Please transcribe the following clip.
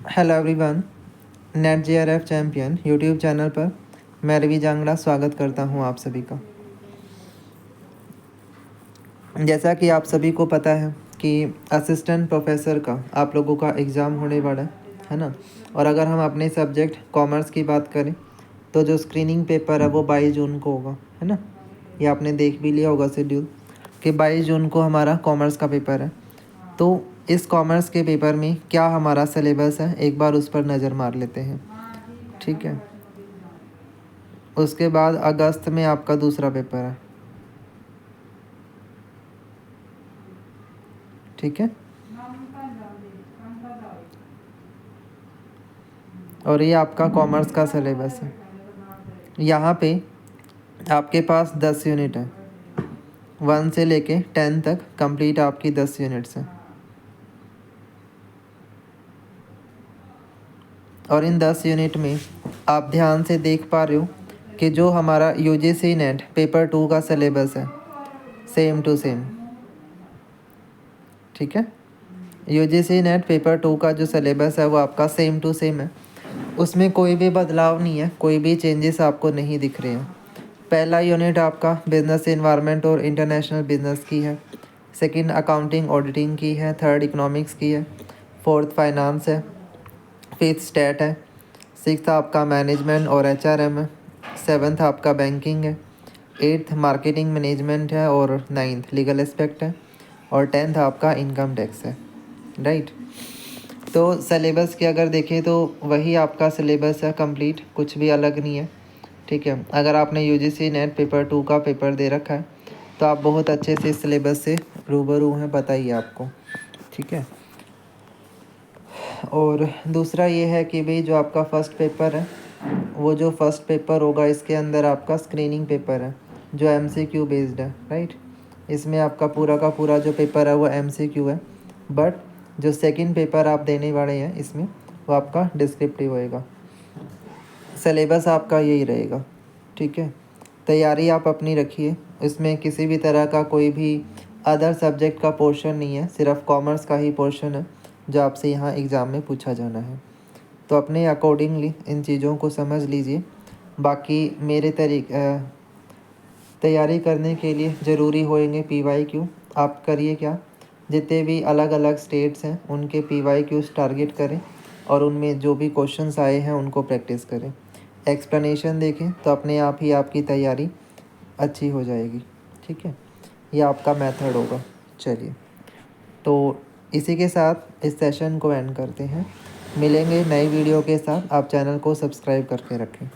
Hello everyone, net JRF champion YouTube channel पर मैं रवि जांगड़ा स्वागत करता हूं आप सभी का। जैसा कि आप सभी को पता है कि असिस्टेंट प्रोफेसर का आप लोगों का एग्ज़ाम होने वाला है ना। और अगर हम अपने सब्जेक्ट कॉमर्स की बात करें तो जो स्क्रीनिंग पेपर है वो 22 जून को होगा, है ना। ये आपने देख भी लिया होगा शेड्यूल कि 22 जून को हमारा कॉमर्स का पेपर है। तो इस कॉमर्स के पेपर में क्या हमारा सिलेबस है, एक बार उस पर नज़र मार लेते हैं, ठीक है। उसके बाद अगस्त में आपका दूसरा पेपर है, ठीक है। और ये आपका कॉमर्स का सिलेबस है। यहाँ पे आपके पास 10 यूनिट है, 1 से लेके 10 तक कंप्लीट आपकी 10 यूनिट्स हैं। और इन 10 यूनिट में आप ध्यान से देख पा रहे हो कि जो हमारा UGC नेट पेपर 2 का सिलेबस है सेम टू सेम, ठीक है। UGC नेट पेपर 2 का जो सिलेबस है वो आपका सेम टू सेम है, उसमें कोई भी बदलाव नहीं है, कोई भी चेंजेस आपको नहीं दिख रहे हैं। पहला यूनिट आपका बिजनेस एनवायरनमेंट और इंटरनेशनल बिजनेस की है, सेकंड अकाउंटिंग ऑडिटिंग की है, थर्ड इकोनॉमिक्स की है, फोर्थ फाइनेंस है, फिफ्थ स्टैट है, सिक्स्थ आपका मैनेजमेंट और HRM है, सेवन्थ आपका बैंकिंग है, एट्थ मार्केटिंग मैनेजमेंट है और नाइन्थ लीगल एस्पेक्ट है और 10th आपका इनकम टैक्स है, राइट। तो सिलेबस की अगर देखें तो वही आपका सिलेबस है कंप्लीट, कुछ भी अलग नहीं है, ठीक है। अगर आपने UGC नेट पेपर 2 का पेपर दे रखा है तो आप बहुत अच्छे से इस सिलेबस से रूबरू हैं, बताइए आपको, ठीक है। और दूसरा ये है कि भाई जो आपका फ़र्स्ट पेपर है वो जो फर्स्ट पेपर होगा इसके अंदर आपका स्क्रीनिंग पेपर है जो MCQ बेस्ड है, राइट। इसमें आपका पूरा का पूरा जो पेपर है वो MCQ है, बट जो सेकंड पेपर आप देने वाले हैं इसमें वो आपका डिस्क्रिप्टिव होएगा। सिलेबस आपका यही रहेगा, ठीक है। तैयारी आप अपनी रखिए, इसमें किसी भी तरह का कोई भी अदर सब्जेक्ट का पोर्शन नहीं है, सिर्फ कॉमर्स का ही पोर्शन है जो आपसे यहाँ एग्ज़ाम में पूछा जाना है। तो अपने अकॉर्डिंगली इन चीज़ों को समझ लीजिए। बाकी मेरे तैयारी करने के लिए ज़रूरी होंगे PYQ। आप करिए क्या, जितने भी अलग अलग स्टेट्स हैं उनके PYQs टारगेट करें और उनमें जो भी क्वेश्चंस आए हैं उनको प्रैक्टिस करें, एक्सप्लेनेशन देखें, तो अपने आप ही आपकी तैयारी अच्छी हो जाएगी, ठीक है। ये आपका मेथड होगा। चलिए, तो इसी के साथ इस सेशन को एंड करते हैं। मिलेंगे नई वीडियो के साथ, आप चैनल को सब्सक्राइब करके रखें।